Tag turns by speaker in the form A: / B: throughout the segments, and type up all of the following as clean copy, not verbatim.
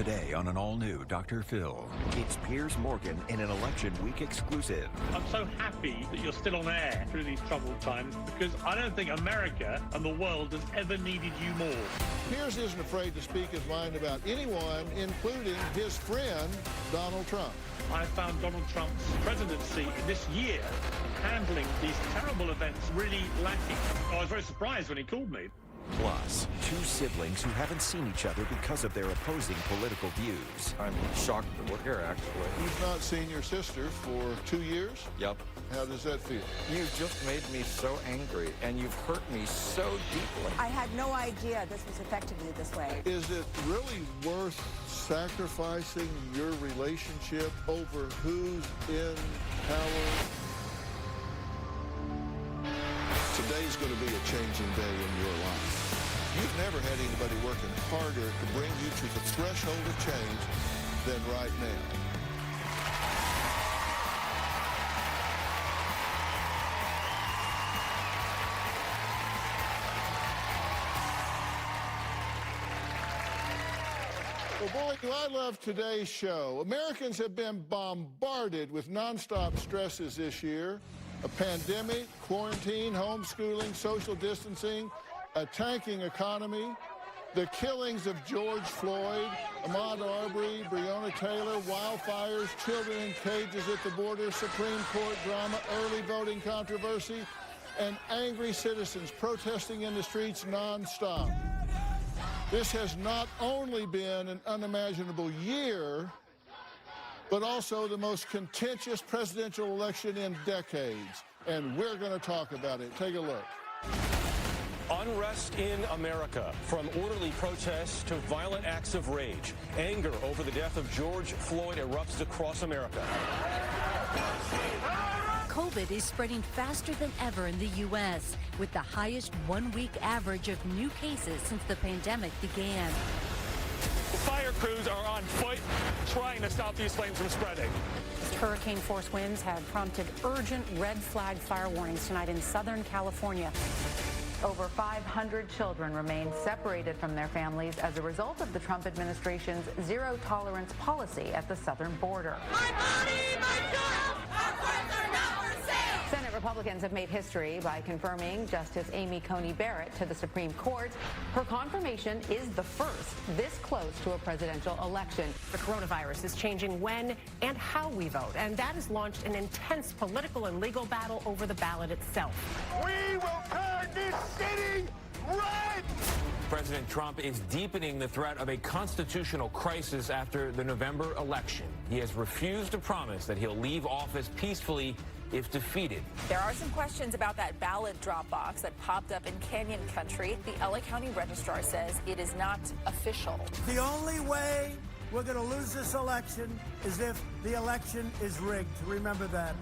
A: Today on an all-new Dr. Phil.
B: It's Piers Morgan in an election week exclusive.
C: I'm so happy that you're still on air through these troubled times because I don't think America and the world has ever needed you more.
D: Piers isn't afraid to speak his mind about anyone, including his friend, Donald Trump.
C: I found Donald Trump's presidency this year handling these terrible events really lacking. I was very surprised when he called me.
B: Plus, two siblings who haven't seen each other because of their opposing political views.
E: I'm shocked that we're here, actually.
D: You've not seen your sister for 2 years?
E: Yep.
D: How does that feel?
E: You just made me so angry, and you've hurt me so deeply.
F: I had no idea this was affecting you this way.
D: Is it really worth sacrificing your relationship over who's in power? Today's going to be a changing day in your life. You've never had anybody working harder to bring you to the threshold of change than right now. Well, boy, do I love today's show. Americans have been bombarded with nonstop stresses this year. A pandemic, quarantine, homeschooling, social distancing, a tanking economy, the killings of George Floyd, Ahmaud Arbery, Breonna Taylor, wildfires, children in cages at the border, Supreme Court drama, early voting controversy, and angry citizens protesting in the streets nonstop. This has not only been an unimaginable year, but also the most contentious presidential election in decades. And we're going to talk about it. Take a look.
G: Unrest in America, from orderly protests to violent acts of rage. Anger over the death of George Floyd erupts across America.
H: COVID is spreading faster than ever in the U.S., with the highest one-week average of new cases since the pandemic began.
G: Fire crews are on foot trying to stop these flames from spreading.
I: Hurricane-force winds have prompted urgent red flag fire warnings tonight in Southern California.
J: Over 500 children remain separated from their families as a result of the Trump administration's zero-tolerance policy at the southern border.
K: My body, my child, our friends are not for sale.
J: Senate Republicans have made history by confirming Justice Amy Coney Barrett to the Supreme Court. Her confirmation is the first this close to a presidential election.
I: The coronavirus is changing when and how we vote, and that has launched an intense political and legal battle over the ballot itself.
K: We will turn this city red!
G: President Trump is deepening the threat of a constitutional crisis after the November election. He has refused to promise that he'll leave office peacefully if defeated.
L: There are some questions about that ballot drop box that popped up in Canyon Country. The LA County Registrar says it is not official.
M: The only way we're going to lose this election is if the election is rigged. Remember that.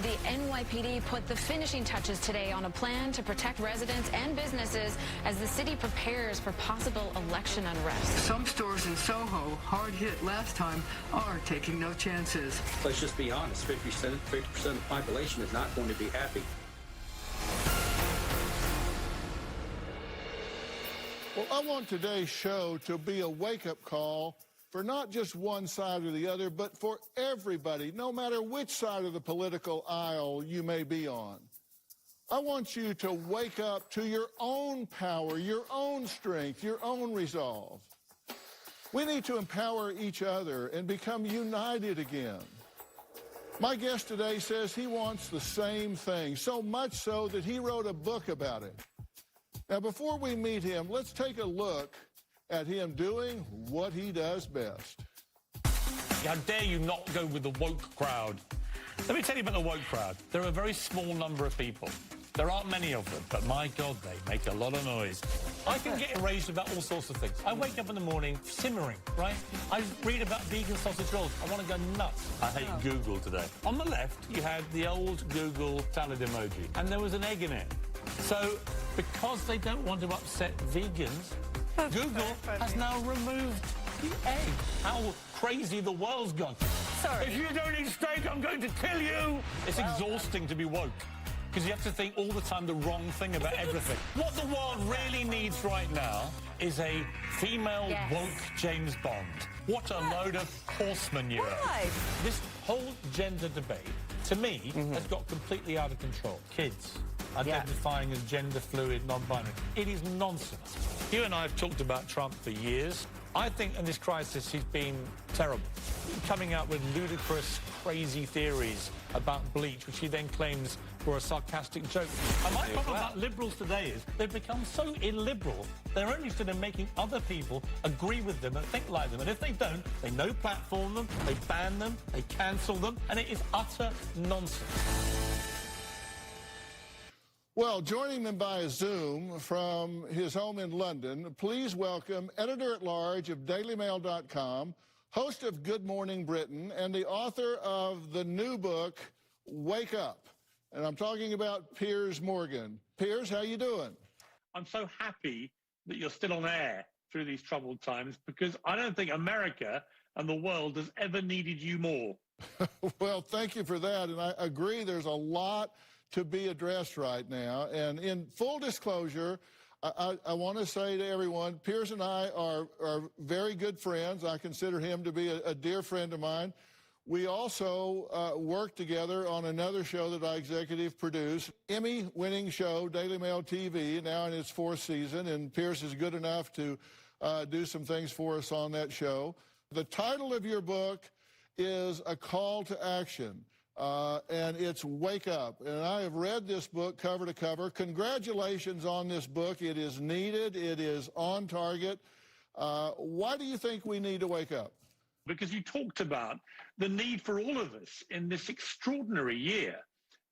N: The NYPD put the finishing touches today on a plan to protect residents and businesses as the city prepares for possible election unrest.
O: Some stores in Soho, hard hit last time, are taking no chances.
P: Let's just be honest, 50% of the population is not going to be happy.
D: Well, I want today's show to be a wake-up call for not just one side or the other, but for everybody, no matter which side of the political aisle you may be on. I want you to wake up to your own power, your own strength, your own resolve. We need to empower each other and become united again. My guest today says he wants the same thing, so much so that he wrote a book about it. Now, before we meet him, let's take a look at him doing what he does best.
C: How dare you not go with the woke crowd? Let me tell you about the woke crowd. They're a very small number of people. There aren't many of them, but my God, they make a lot of noise. I can get enraged about all sorts of things. I wake up in the morning simmering, right? I read about vegan sausage rolls. I want to go nuts. I hate Google today. On the left, you had the old Google salad emoji, and there was an egg in it. So, because they don't want to upset vegans, Google has now removed the egg. How crazy the world's gone.
L: Sorry.
C: If you don't eat steak, I'm going to kill you. It's exhausting to be woke. because you have to think all the time the wrong thing about everything. What the world really needs right now is a female woke James Bond. What a load of horse manure.
F: Why?
C: This whole gender debate, to me, has got completely out of control. Kids identifying as gender fluid, non-binary. It is nonsense. You and I have talked about Trump for years. I think in this crisis he's been terrible, coming out with ludicrous, crazy theories about bleach, which he then claims were a sarcastic joke. And my problem about liberals today is they've become so illiberal, they're only interested in making other people agree with them and think like them. And if they don't, they no-platform them, they ban them, they cancel them, and it is utter nonsense.
D: Well, joining them by Zoom from his home in London, please welcome editor-at-large of DailyMail.com, host of Good Morning Britain, and the author of the new book, Wake Up. And I'm talking about Piers Morgan. Piers, how you doing?
C: I'm so happy that you're still on air through these troubled times, because I don't think America and the world has ever needed you more.
D: Well, thank you for that, and I agree there's a lot to be addressed right now. And in full disclosure, I want to say to everyone, Piers and I are very good friends. I consider him to be a dear friend of mine. We also work together on another show that I executive produce, Emmy-winning show, Daily Mail TV, now in its fourth season, and Piers is good enough to do some things for us on that show. The title of your book is A Call to Action. And it's Wake Up. And I have read this book cover to cover. Congratulations on this book. It is needed. It is on target. Why do you think we need to wake up?
C: Because you talked about the need for all of us in this extraordinary year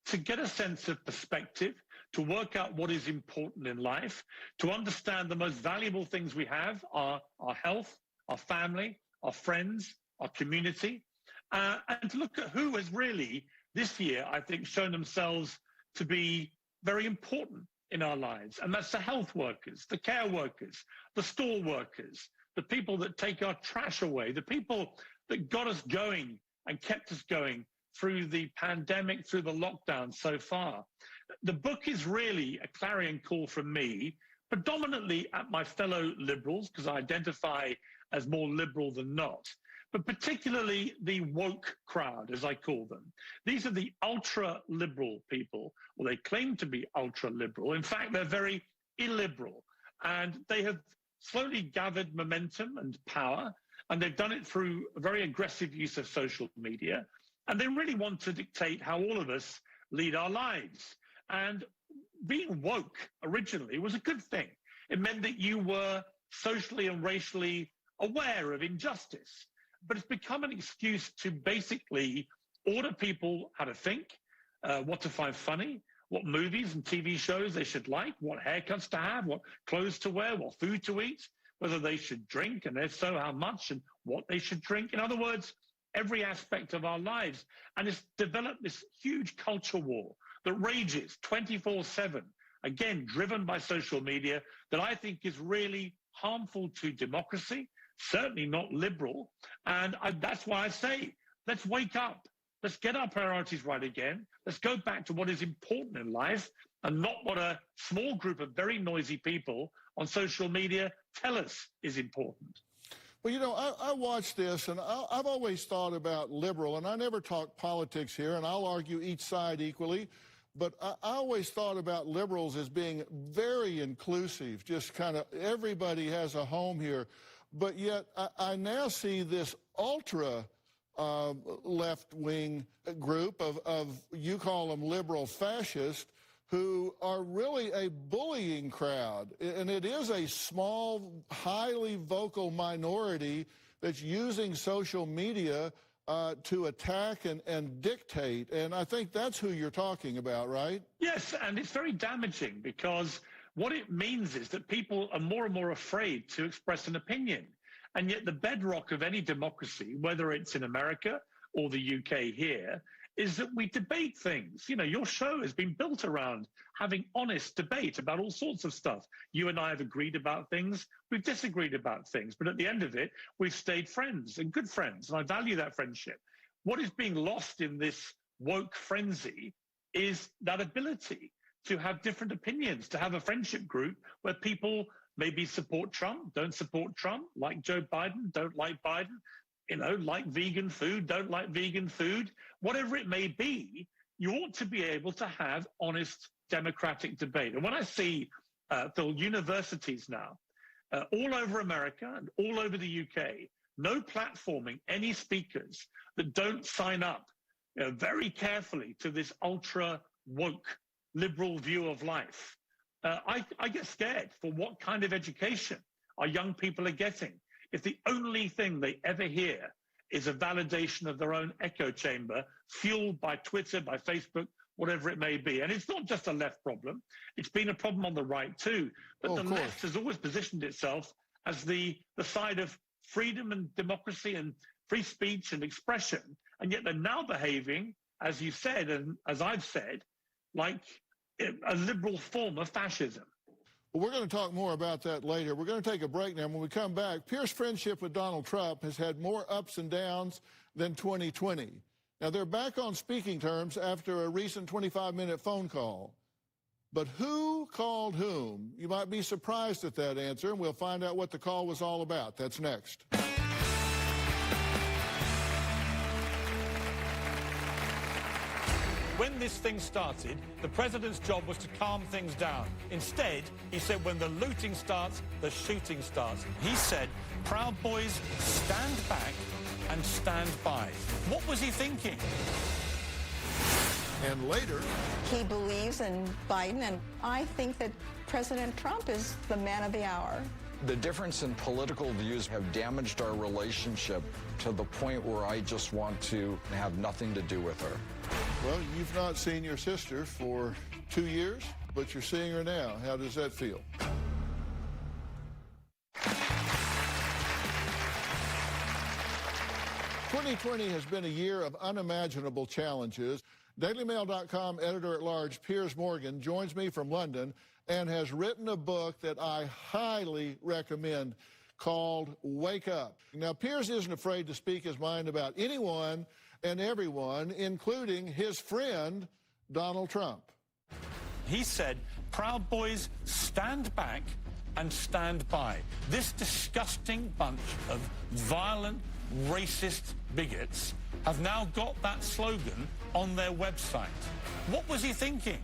C: to get a sense of perspective, to work out what is important in life, to understand the most valuable things we have, our health, our family, our friends, our community. And to look at who has really, this year, I think, shown themselves to be very important in our lives. And that's the health workers, the care workers, the store workers, the people that take our trash away, the people that got us going and kept us going through the pandemic, through the lockdown so far. The book is really a clarion call from me, predominantly at my fellow liberals, because I identify as more liberal than not, but particularly the woke crowd, as I call them. These are the ultra-liberal people, or they claim to be ultra-liberal. In fact, they're very illiberal, and they have slowly gathered momentum and power, and they've done it through a very aggressive use of social media, and they really want to dictate how all of us lead our lives. And being woke originally was a good thing. It meant that you were socially and racially aware of injustice. But it's become an excuse to basically order people how to think, what to find funny, what movies and TV shows they should like, what haircuts to have, what clothes to wear, what food to eat, whether they should drink, and if so, how much, and what they should drink. In other words, every aspect of our lives. And it's developed this huge culture war that rages 24/7, again, driven by social media, that I think is really harmful to democracy, certainly not liberal. And that's why I say, let's wake up. Let's get our priorities right again. Let's go back to what is important in life and not what a small group of very noisy people on social media tell us is important.
D: Well, you know, I watched this, and I've always thought about liberal, and I never talk politics here, and I'll argue each side equally, but I always thought about liberals as being very inclusive, just kind of everybody has a home here. But yet I now see this ultra left-wing group of, you call them liberal fascists, who are really a bullying crowd. And it is a small, highly vocal minority that's using social media to attack and dictate. And I think that's who you're talking about, right?
C: Yes, and it's very damaging, because what it means is that people are more and more afraid to express an opinion. And yet the bedrock of any democracy, whether it's in America or the UK here, is that we debate things. You know, your show has been built around having honest debate about all sorts of stuff. You and I have agreed about things, we've disagreed about things, but at the end of it, we've stayed friends and good friends, and I value that friendship. What is being lost in this woke frenzy is that ability to have different opinions, to have a friendship group where people maybe support Trump, don't support Trump, like Joe Biden, don't like Biden, like vegan food, don't like vegan food, whatever it may be. You ought to be able to have honest democratic debate. And when I see, Phil, universities now, all over America and all over the UK, no platforming any speakers that don't sign up very carefully to this ultra woke liberal view of life. I get scared for what kind of education our young people are getting if the only thing they ever hear is a validation of their own echo chamber, fueled by Twitter, by Facebook, whatever it may be. And it's not just a left problem. It's been a problem on the right too. But the left has always positioned itself as the side of freedom and democracy and free speech and expression. And yet they're now behaving, as you said, and as I've said, like a liberal form of fascism.
D: Well, we're going to talk more about that later. We're going to take a break now. When we come back, Pierce's friendship with Donald Trump has had more ups and downs than 2020. Now, they're back on speaking terms after a recent 25-minute phone call. But who called whom? You might be surprised at that answer, and we'll find out what the call was all about. That's next.
C: When this thing started, the president's job was to calm things down. Instead, he said, when the looting starts, the shooting starts. He said, Proud Boys, stand back and stand by. What was he thinking?
D: And later,
F: He believes in Biden, and I think that President Trump is the man of the hour.
E: The difference in political views have damaged our relationship to the point where I just want to have nothing to do with her.
D: well, you've not seen your sister for 2 years, but you're seeing her now. How does that feel? "2020 has been a year of unimaginable challenges. DailyMail.com editor-at-large Piers Morgan joins me from London and has written a book that I highly recommend called Wake Up. Now, Piers isn't afraid to speak his mind about anyone and everyone, including his friend, Donald Trump.
C: He said, Proud Boys, stand back and stand by. This disgusting bunch of violent, racist bigots have now got that slogan on their website. What was he thinking?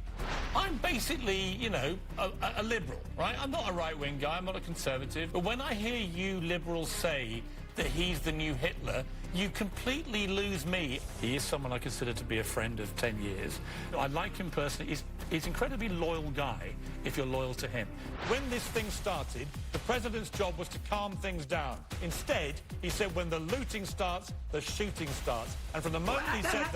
C: I'm basically, a liberal, right? I'm not a right-wing guy, I'm not a conservative. But when I hear you liberals say that he's the new Hitler, you completely lose me. He is someone I consider to be a friend of 10 years. I like him personally. He's an incredibly loyal guy if you're loyal to him. When this thing started, the president's job was to calm things down. Instead, he said, when the looting starts, the shooting starts. And from the moment he said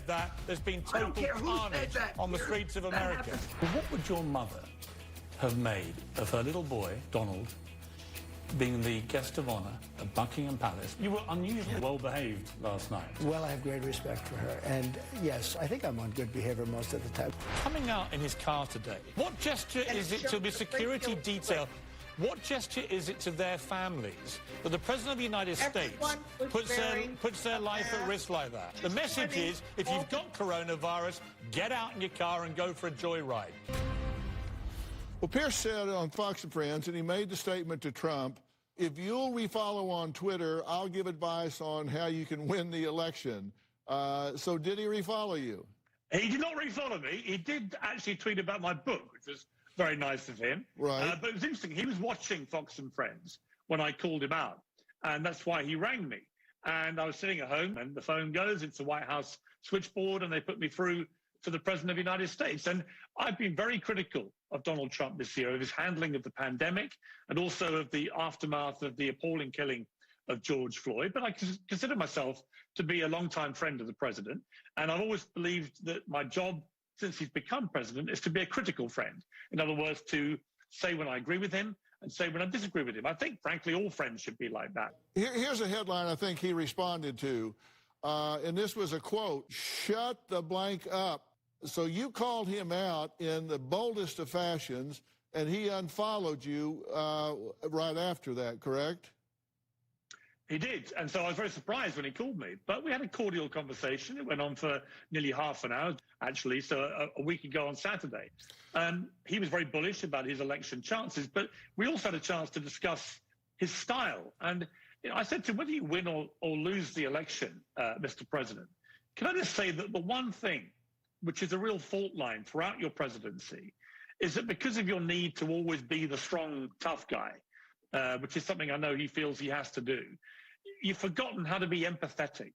C: that, there's been total carnage on the streets of America. What would your mother have made of her little boy, Donald, being the guest of honor at Buckingham Palace? You were unusually well-behaved last night.
M: Well, I have great respect for her. And yes, I think I'm on good behavior most of the time.
C: Coming out in his car today, what gesture is it to the security detail? What gesture is it to their families that the President of the United States puts their life at risk like that? The message is, if you've got coronavirus, get out in your car and go for a joyride.
D: Well, Pierce said on Fox and Friends, and he made the statement to Trump, if you'll refollow on Twitter, I'll give advice on how you can win the election. So did he refollow you?
C: He did not refollow me. He did actually tweet about my book, which was very nice of him.
D: Right.
C: But it was interesting. He was watching Fox and Friends when I called him out, and that's why he rang me. And I was sitting at home, and the phone goes. It's the White House switchboard, and they put me through to the President of the United States. And I've been very critical of Donald Trump this year, of his handling of the pandemic and also of the aftermath of the appalling killing of George Floyd. But I consider myself to be a longtime friend of the president. And I've always believed that my job since he's become president is to be a critical friend. In other words, to say when I agree with him and say when I disagree with him. I think, frankly, all friends should be like that.
D: Here's a headline I think he responded to. And this was a quote, "Shut the blank up." So you called him out in the boldest of fashions, and he unfollowed you right after that, correct?
C: He did, and so I was very surprised when he called me. But we had a cordial conversation. It went on for nearly half an hour, actually, so a week ago on Saturday. He was very bullish about his election chances, but we also had a chance to discuss his style. And I said to him, whether you win or lose the election, Mr. President, can I just say that the one thing which is a real fault line throughout your presidency is that because of your need to always be the strong, tough guy, which is something I know he feels he has to do, you've forgotten how to be empathetic.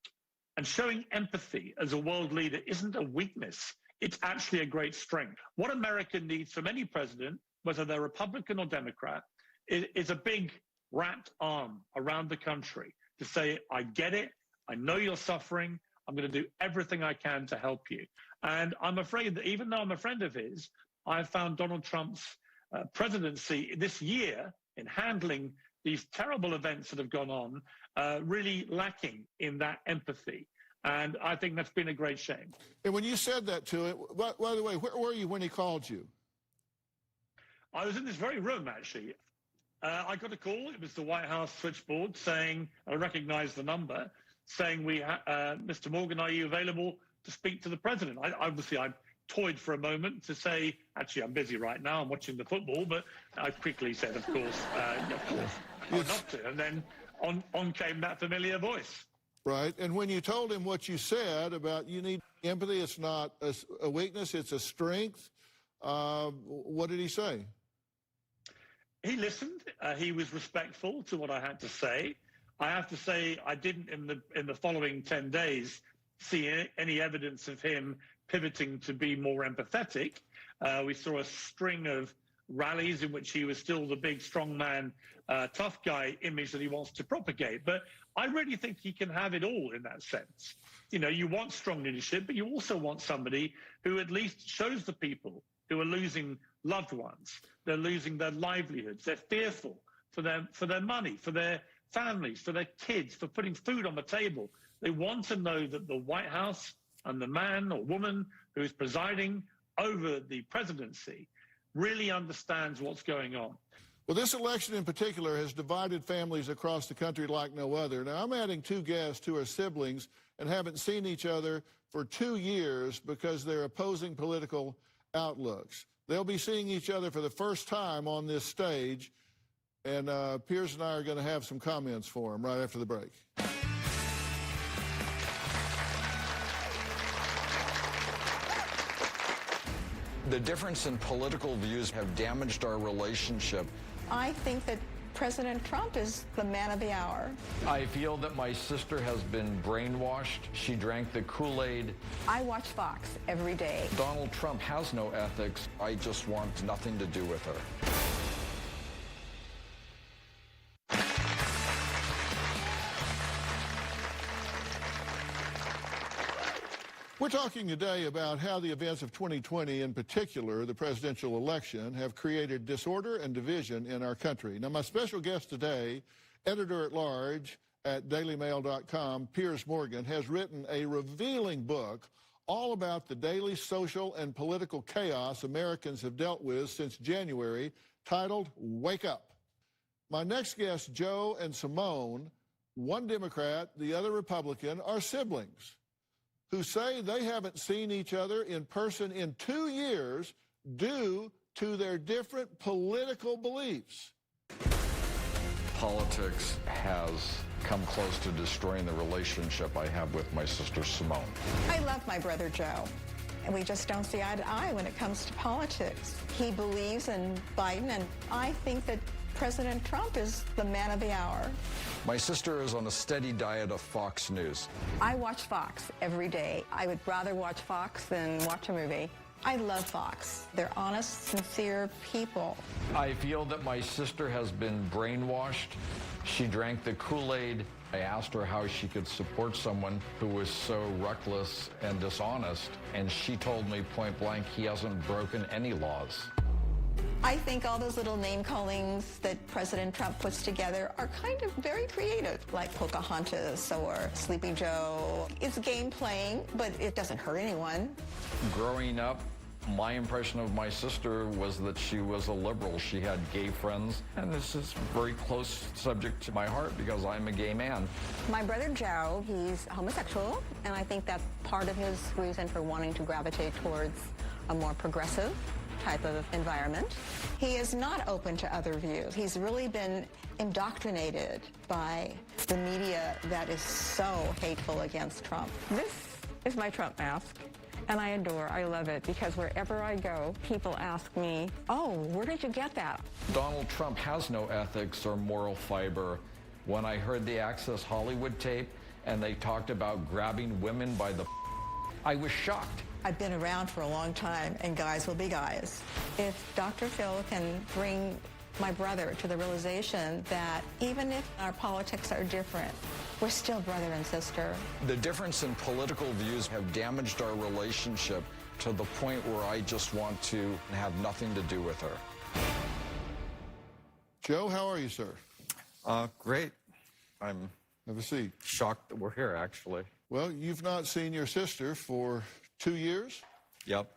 C: And showing empathy as a world leader isn't a weakness. It's actually a great strength. What America needs from any president, whether they're Republican or Democrat, is a big wrapped arm around the country to say, I get it, I know you're suffering, I'm going to do everything I can to help you. And I'm afraid that even though I'm a friend of his, I've found Donald Trump's presidency this year in handling these terrible events that have gone on really lacking in that empathy. And I think that's been a great shame.
D: And when you said that to him, by the way, where were you when he called you?
C: I was in this very room, actually. I got a call. It was the White House switchboard saying, I recognized the number, saying, Mr. Morgan, are you available to speak to the president? I toyed for a moment to say, actually, I'm busy right now. I'm watching the football. But I quickly said, of course, I'd love to. And then on came that familiar voice.
D: Right. And when you told him what you said about you need empathy, it's not a weakness, it's a strength, what did he say?
C: He listened. He was respectful to what I had to say. I have to say I didn't in the following 10 days see any evidence of him pivoting to be more empathetic. We saw a string of rallies in which he was still the big, strong man, tough guy image that he wants to propagate. But I really think he can have it all in that sense. You know, you want strong leadership, but you also want somebody who at least shows the people who are losing loved ones, they're losing their livelihoods, they're fearful for their money, for their families, for their kids, for putting food on the table. They want to know that the White House and the man or woman who is presiding over the presidency really understands what's going on.
D: Well, this election in particular has divided families across the country like no other. Now, I'm adding two guests who are siblings and haven't seen each other for 2 years because they're opposing political outlooks. They'll be seeing each other for the first time on this stage, and Piers and I are going to have some comments for them right after the break.
E: The difference in political views have damaged our relationship.
F: I think that President Trump is the man of the hour.
E: I feel that my sister has been brainwashed. She drank the Kool-Aid.
F: I watch Fox every day.
E: Donald Trump has no ethics. I just want nothing to do with her.
D: We're talking today about how the events of 2020, in particular the presidential election, have created disorder and division in our country. Now, my special guest today, editor-at-large at dailymail.com, Piers Morgan, has written a revealing book all about the daily social and political chaos Americans have dealt with since January, titled Wake Up. My next guests, Joe and Simone, one Democrat, the other Republican, are siblings who say they haven't seen each other in person in 2 years due to their different political beliefs.
E: Politics has come close to destroying the relationship I have with my sister Simone.
F: I love my brother Joe, and we just don't see eye to eye when it comes to politics. He believes in Biden, and I think that President Trump is the man of the hour.
E: My sister is on a steady diet of Fox News.
F: I watch Fox every day. I would rather watch Fox than watch a movie. I love Fox. They're honest, sincere people.
E: I feel that my sister has been brainwashed. She drank the Kool-Aid. I asked her how she could support someone who was so reckless and dishonest, and she told me point blank he hasn't broken any laws.
F: I think all those little name callings that President Trump puts together are kind of very creative, like Pocahontas or Sleepy Joe. It's game playing, but it doesn't hurt anyone.
E: Growing up, My impression of my sister was that she was a liberal. She had gay friends, and this is a very close subject to my heart because I'm a gay man.
F: My brother Joe, he's homosexual, and I think that's part of his reason for wanting to gravitate towards a more progressive type of environment. He is not open to other views. He's really been indoctrinated by the media that is so hateful against Trump. This is my Trump mask, and I love it, because wherever I go, people ask me, oh, where did you get that?
E: Donald Trump has no ethics or moral fiber. When I heard the Access Hollywood tape and they talked about grabbing women by the I was shocked.
F: I've been around for a long time, and guys will be guys. If Dr. Phil can bring my brother to the realization that even if our politics are different, we're still brother and sister.
E: The difference in political views have damaged our relationship to the point where I just want to have nothing to do with her.
D: Joe, how are you, sir?
E: Great. I'm
D: Have a seat.
E: shocked that we're here, actually.
D: Well, you've not seen your sister for 2 years,
E: Yep.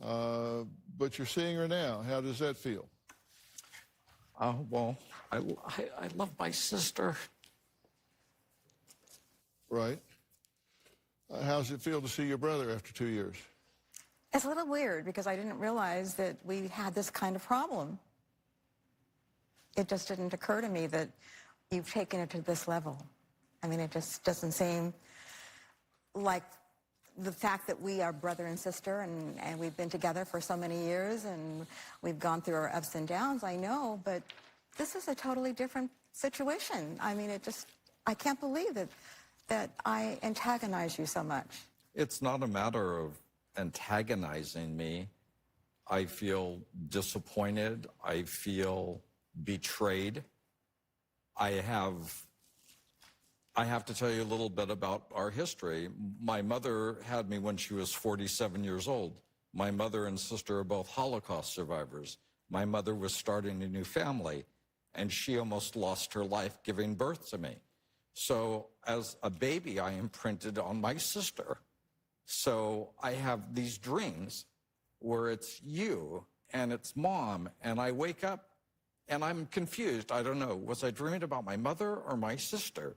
D: but you're seeing her now. How does that feel?
E: Well, I love my sister.
D: Right. How's it feel to see your brother after 2 years?
F: It's a little weird, because I didn't realize that we had this kind of problem. It just didn't occur to me that you've taken it to this level. I mean, it just doesn't seem like the fact that we are brother and sister, and we've been together for so many years, and we've gone through our ups and downs, I know, but this is a totally different situation. I mean, I can't believe that I antagonize you so much.
E: It's not a matter of antagonizing me. I feel disappointed. I feel betrayed. I have to tell you a little bit about our history. My mother had me when she was 47 years old. My mother and sister are both Holocaust survivors. My mother was starting a new family, and she almost lost her life giving birth to me. So as a baby, I imprinted on my sister. So I have these dreams where it's you and it's mom, and I wake up and I'm confused. I don't know, was I dreaming about my mother or my sister?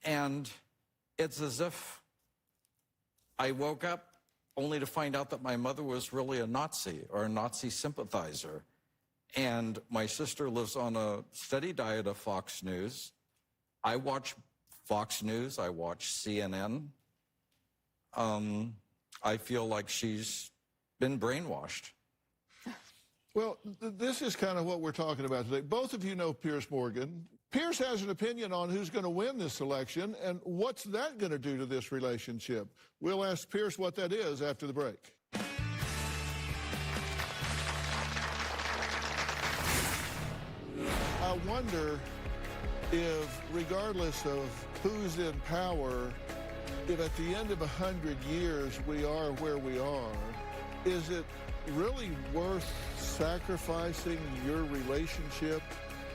E: And it's as if I woke up only to find out that my mother was really a Nazi or a Nazi sympathizer. And my sister lives on a steady diet of Fox News. I watch Fox News. I watch CNN. I feel like she's been brainwashed.
D: Well, this is kind of what we're talking about today. Both of you know Piers Morgan. Piers has an opinion on who's going to win this election, and what's that going to do to this relationship? We'll ask Piers what that is after the break. I wonder if, regardless of who's in power, if at the end of 100 years we are where we are, is it really worth sacrificing your relationship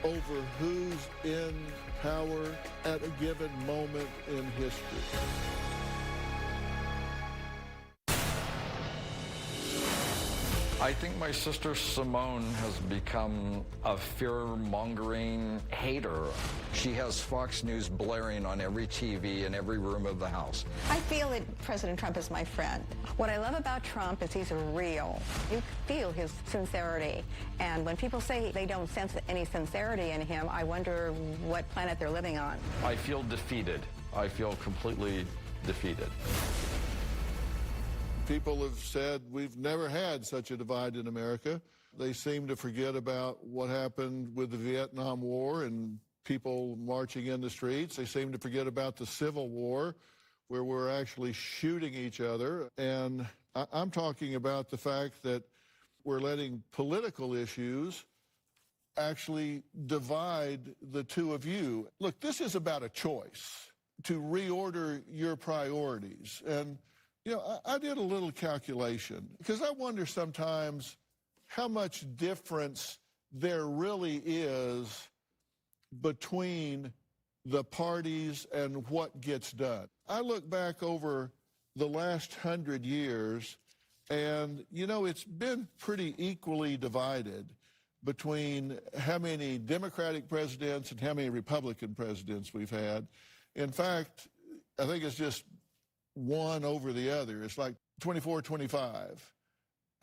D: over who's in power at a given moment in history?
E: I think my sister Simone has become a fear-mongering hater. She has Fox News blaring on every TV in every room of the house.
F: I feel that President Trump is my friend. What I love about Trump is he's real. You feel his sincerity. And when people say they don't sense any sincerity in him, I wonder what planet they're living on.
E: I feel defeated. I feel completely defeated.
D: People have said we've never had such a divide in America. They seem to forget about what happened with the Vietnam War and people marching in the streets. They seem to forget about the Civil War, where we're actually shooting each other. And I'm talking about the fact that we're letting political issues actually divide the two of you. Look, this is about a choice to reorder your priorities. And you know, I did a little calculation, because I wonder sometimes how much difference there really is between the parties and what gets done. I look back over the last 100 years, And, you know, it's been pretty equally divided between how many Democratic presidents and how many Republican presidents we've had. In fact, I think it's just one over the other. It's like 24-25.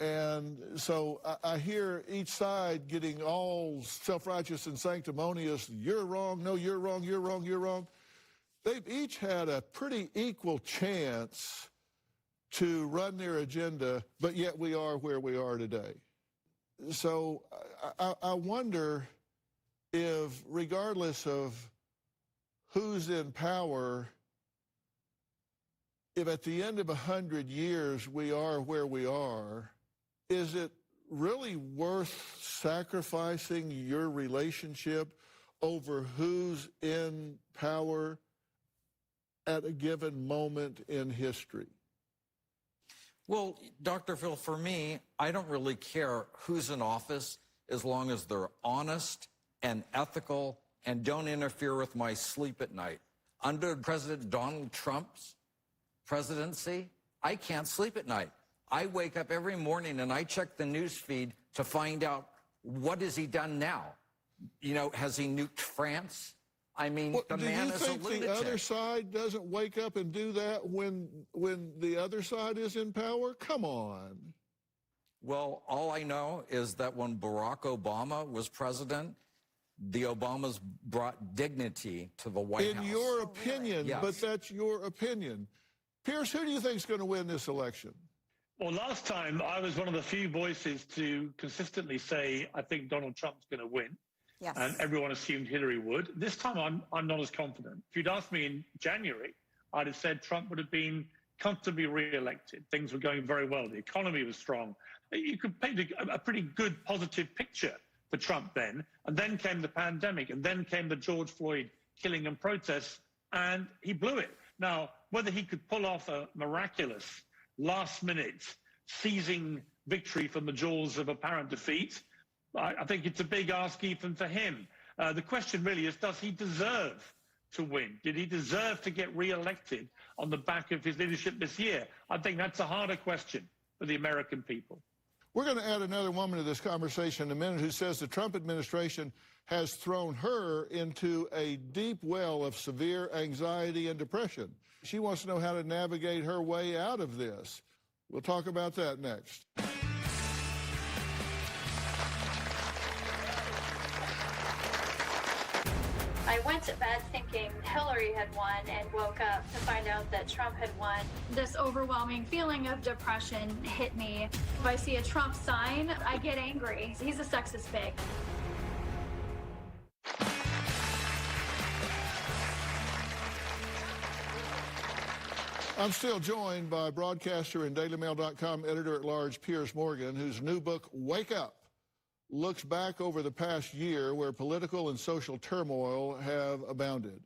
D: And so I hear each side getting all self-righteous and sanctimonious. You're wrong. No, you're wrong. You're wrong. You're wrong. They've each had a pretty equal chance to run their agenda, but yet we are where we are today. So I wonder if, regardless of who's in power, if at the end of 100 years we are where we are, is it really worth sacrificing your relationship over who's in power at a given moment in history?
E: Well, Dr. Phil, for me, I don't really care who's in office as long as they're honest and ethical and don't interfere with my sleep at night. Under President Donald Trump's presidency, I can't sleep at night. I wake up every morning and I check the news feed to find out what has he done now. You know, has he nuked France? I mean, the man is a lunatic. Do you think the other side doesn't wake up and do that when the other side is in power? Come on. Well, all I know is that when Barack Obama was president, the Obamas brought dignity to the White House.
D: In your opinion,
E: yes.
D: But that's your opinion. Pierce, who do you think is going to win this election?
C: Well, last time I was one of the few voices to consistently say, I think Donald Trump's going to win.
F: Yes.
C: And everyone assumed Hillary would. This time I'm not as confident. If you'd asked me in January, I'd have said Trump would have been comfortably re-elected. Things were going very well. The economy was strong. You could paint a pretty good positive picture for Trump then. And then came the pandemic, and then came the George Floyd killing and protests, and he blew it. Now, whether he could pull off a miraculous last-minute seizing victory from the jaws of apparent defeat, I think it's a big ask even for him. The question really is, does he deserve to win? Did he deserve to get re-elected on the back of his leadership this year? I think that's a harder question for the American people.
D: We're going to add another woman to this conversation in a minute who says the Trump administration has thrown her into a deep well of severe anxiety and depression. She wants to know how to navigate her way out of this. We'll talk about that next.
Q: I went to bed thinking Hillary had won and woke up to find out that Trump had won. This overwhelming feeling of depression hit me. If I see a Trump sign, I get angry. He's a sexist pig.
D: I'm still joined by broadcaster and DailyMail.com editor-at-large Piers Morgan, whose new book, Wake Up, looks back over the past year where political and social turmoil have abounded.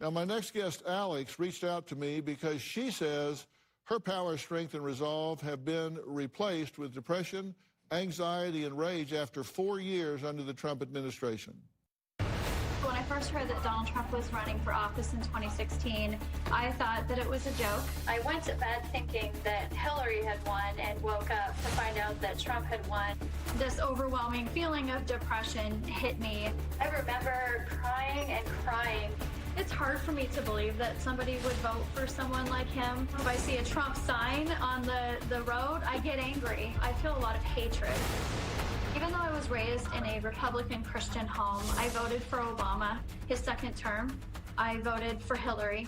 D: Now, my next guest, Alex, reached out to me because she says her power, strength, and resolve have been replaced with depression, anxiety, and rage after 4 years under the Trump administration.
Q: When I first heard that Donald Trump was running for office in 2016, I thought that it was a joke. I went to bed thinking that Hillary had won and woke up to find out that Trump had won. This overwhelming feeling of depression hit me. I remember crying and crying. It's hard for me to believe that somebody would vote for someone like him. If I see a Trump sign on the road, I get angry. I feel a lot of hatred. Even though I was raised in a Republican Christian home, I voted for Obama his second term. I voted for Hillary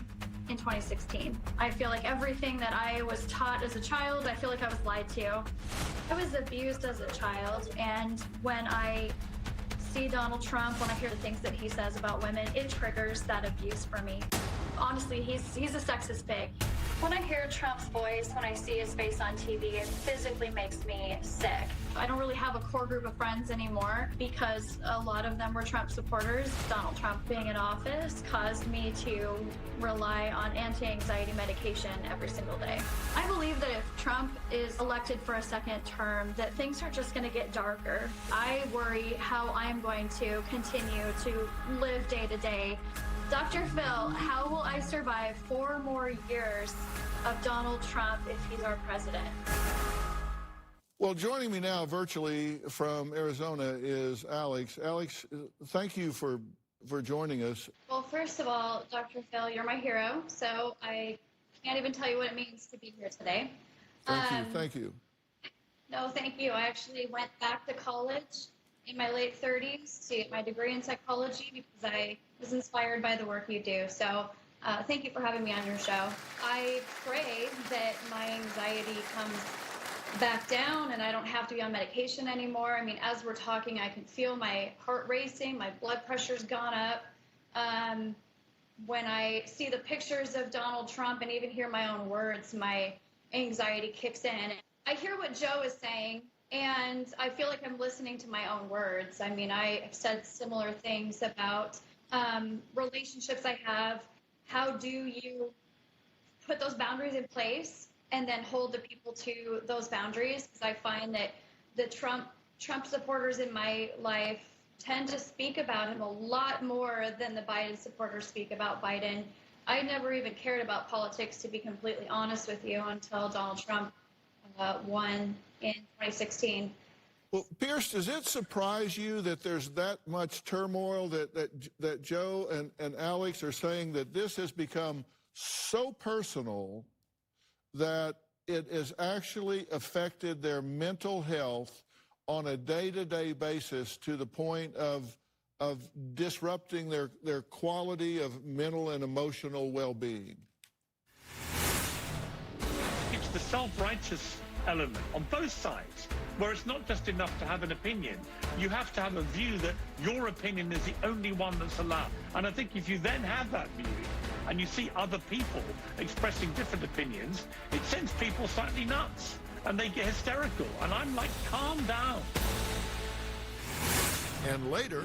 Q: in 2016. I feel like everything that I was taught as a child, I feel like I was lied to. I was abused as a child, and when I see Donald Trump, when I hear the things that he says about women, it triggers that abuse for me. Honestly, he's a sexist pig. When I hear Trump's voice, when I see his face on TV, it physically makes me sick. I don't really have a core group of friends anymore because a lot of them were Trump supporters. Donald Trump being in office caused me to rely on anti-anxiety medication every single day. I believe that if Trump is elected for a second term, that things are just going to get darker. I worry how I'm going to continue to live day to day. Dr. Phil, how will I survive 4 more years of Donald Trump if he's our president?
D: Well, joining me now virtually from Arizona is Alex. Alex, thank you for joining us.
Q: Well, first of all, Dr. Phil, you're my hero, so I can't even tell you what it means to be here today.
D: Thank you.
Q: No, thank you. I actually went back to college in my late 30s to get my degree in psychology because I was inspired by the work you do. So thank you for having me on your show. I pray that my anxiety comes back down and I don't have to be on medication anymore. I mean, as we're talking, I can feel my heart racing, my blood pressure's gone up. When I see the pictures of Donald Trump and even hear my own words, my anxiety kicks in. I hear what Joe is saying, and I feel like I'm listening to my own words. I mean, I have said similar things about relationships I have. How do you put those boundaries in place and then hold the people to those boundaries? Because I find that the Trump supporters in my life tend to speak about him a lot more than the Biden supporters speak about Biden. I never even cared about politics, to be completely honest with you, until Donald Trump won in 2016.
D: Well, Pierce, does it surprise you that there's that much turmoil that Joe and Alex are saying that this has become so personal that it has actually affected their mental health on a day-to-day basis to the point of disrupting their quality of mental and emotional well-being?
C: It's the self-righteous element on both sides, where it's not just enough to have an opinion. You have to have a view that your opinion is the only one that's allowed. And I think if you then have that view and you see other people expressing different opinions, it sends people slightly nuts and they get hysterical. And I'm like, calm down.
D: And later,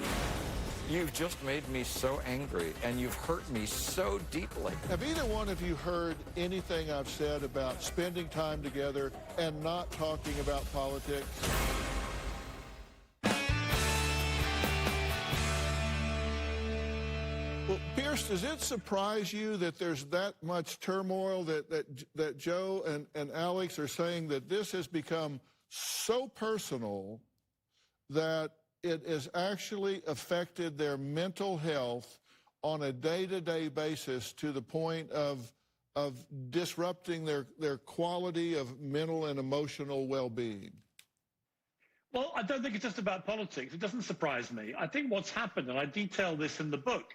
E: You've just made me so angry, and you've hurt me so deeply.
D: have either one of you heard anything I've said about spending time together and not talking about politics? Well, Pierce, does it surprise you that there's that much turmoil that Joe and Alex are saying that this has become so personal that it has actually affected their mental health on a day-to-day basis to the point of disrupting their quality of mental and emotional well-being?
C: Well, I don't think it's just about politics. It doesn't surprise me. I think what's happened, and I detail this in the book,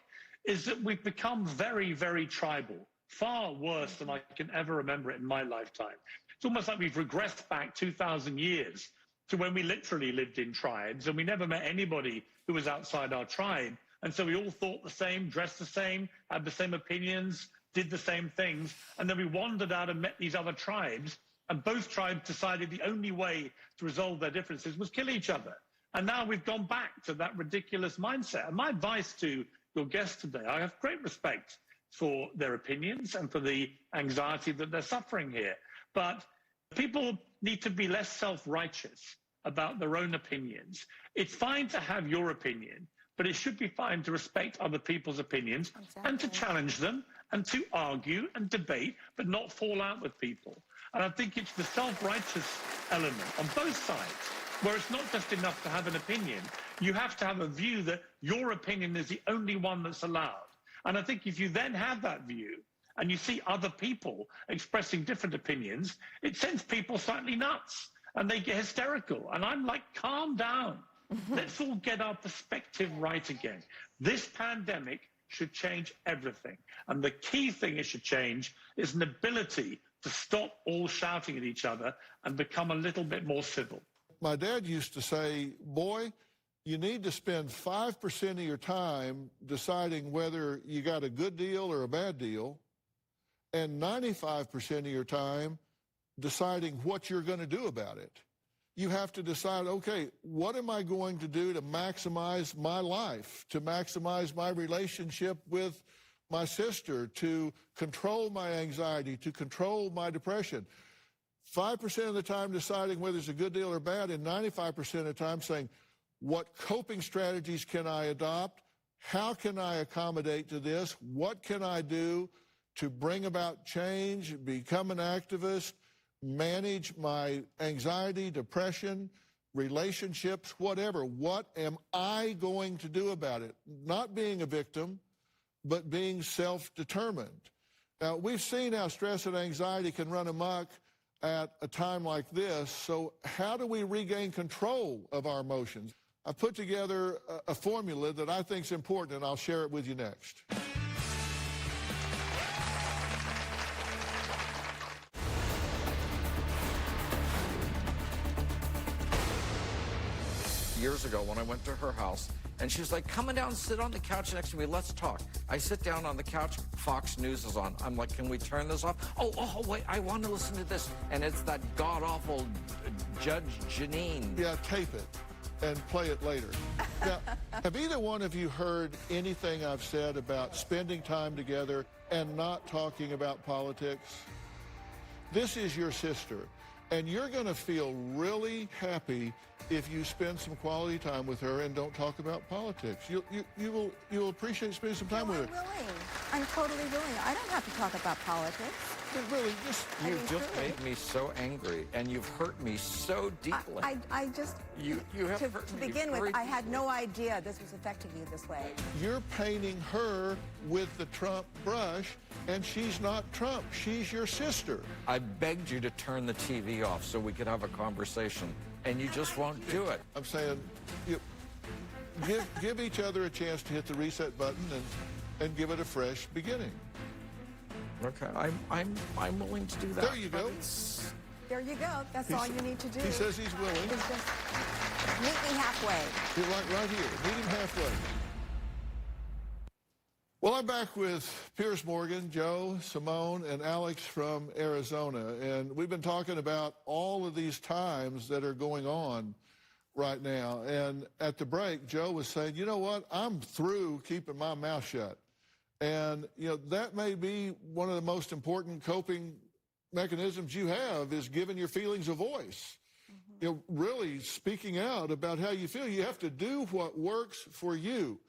C: is that we've become very, very tribal, far worse than I can ever remember it in my lifetime. It's almost like we've regressed back 2,000 years to when we literally lived in tribes and we never met anybody who was outside our tribe. And so we all thought the same, dressed the same, had the same opinions, did the same things. And then we wandered out and met these other tribes. And both tribes decided the only way to resolve their differences was kill each other. And now we've gone back to that ridiculous mindset. And my advice to your guests today, I have great respect for their opinions and for the anxiety that they're suffering here. But people need to be less self-righteous about their own opinions. It's fine to have your opinion, but it should be fine to respect other people's opinions and to challenge them and to argue and debate, but not fall out with people. And I think it's the self-righteous element on both sides, where it's not just enough to have an opinion. You have to have a view that your opinion is the only one that's allowed. And I think if you then have that view and you see other people expressing different opinions, it sends people slightly nuts and they get hysterical. And I'm like, calm down. Let's all get our perspective right again. This pandemic should change everything. And the key thing it should change is an ability to stop all shouting at each other and become a little bit more civil.
D: My dad used to say, boy, you need to spend 5% of your time deciding whether you got a good deal or a bad deal, and 95% of your time deciding what you're going to do about it. You have to decide, okay, what am I going to do to maximize my life, to maximize my relationship with my sister, to control my anxiety, to control my depression. 5% of the time deciding whether it's a good deal or bad, and 95% of the time saying, what coping strategies can I adopt? How can I accommodate to this? What can I do to bring about change, become an activist, manage my anxiety, depression, relationships, whatever. What am I going to do about it? Not being a victim, but being self-determined. Now, we've seen how stress and anxiety can run amok at a time like this, so how do we regain control of our emotions? I've put together a formula that I think is important, and I'll share it with you next.
E: Years ago when I went to her house, and she was like, come down, sit on the couch next to me, let's talk. I sit down on the couch, Fox News is on. I'm like, can we turn this off? Oh, wait, I want to listen to this. And it's that god-awful Judge Janine.
D: Yeah, tape it and play it later. Now, have either one of you heard anything I've said about spending time together and not talking about politics? This is your sister, and you're going to feel really happy if you spend some quality time with her and don't talk about politics. You'll appreciate spending some time with her.
F: I'm willing. I'm totally willing. I don't have to talk about politics.
D: Really, just...
E: You just made me so angry, and you've hurt me so deeply.
F: I just...
E: You have hurt
F: to
E: me
F: begin with,
E: very
F: I had no idea this was affecting you this way.
D: You're painting her with the Trump brush, and she's not Trump. She's your sister.
E: I begged you to turn the TV off so we could have a conversation, and you just won't do it.
D: I'm saying, give each other a chance to hit the reset button and give it a fresh beginning.
E: Okay, I'm willing to do that.
D: There you go.
F: There you go. That's all you need to do.
D: He says he's willing.
F: Is just meet me halfway.
D: You're right here. Meet him halfway. Well, I'm back with Piers Morgan, Joe, Simone, and Alex from Arizona. And we've been talking about all of these times that are going on right now. And at the break, Joe was saying, you know what? I'm through keeping my mouth shut. And, that may be one of the most important coping mechanisms you have is giving your feelings a voice. Mm-hmm. Really speaking out about how you feel. You have to do what works for you.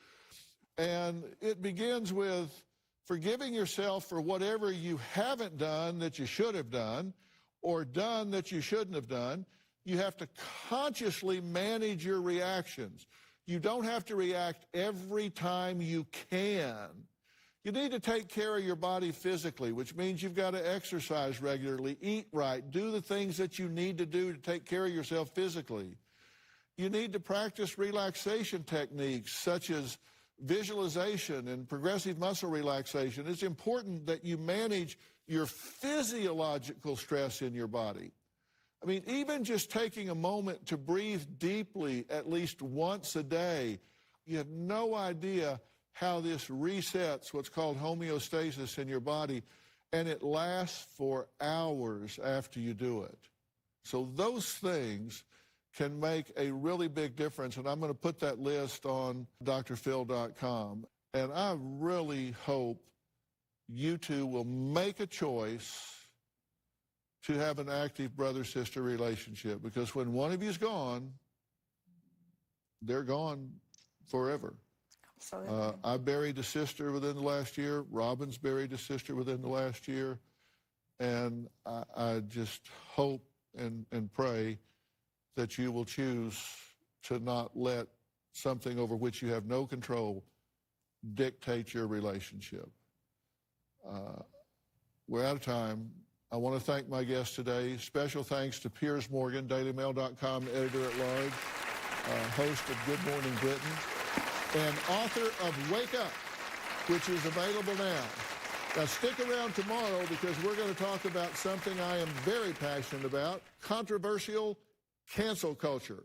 D: And it begins with forgiving yourself for whatever you haven't done that you should have done or done that you shouldn't have done. You have to consciously manage your reactions. You don't have to react every time you can. You need to take care of your body physically, which means you've got to exercise regularly, eat right, do the things that you need to do to take care of yourself physically. You need to practice relaxation techniques such as visualization and progressive muscle relaxation. It's important that you manage your physiological stress in your body. I mean, even just taking a moment to breathe deeply at least once a day, you have no idea how this resets what's called homeostasis in your body, and it lasts for hours after you do it. So those things can make a really big difference, and I'm going to put that list on drphil.com. And I really hope you two will make a choice to have an active brother-sister relationship, because when one of you's gone, they're gone forever. I buried a sister within the last year. Robin's buried a sister within the last year. And I just hope and pray that you will choose to not let something over which you have no control dictate your relationship. We're out of time. I want to thank my guest today. Special thanks to Piers Morgan, DailyMail.com editor-at-large, host of Good Morning Britain, and author of Wake Up, which is available now. Now, stick around tomorrow because we're going to talk about something I am very passionate about, controversial cancel culture.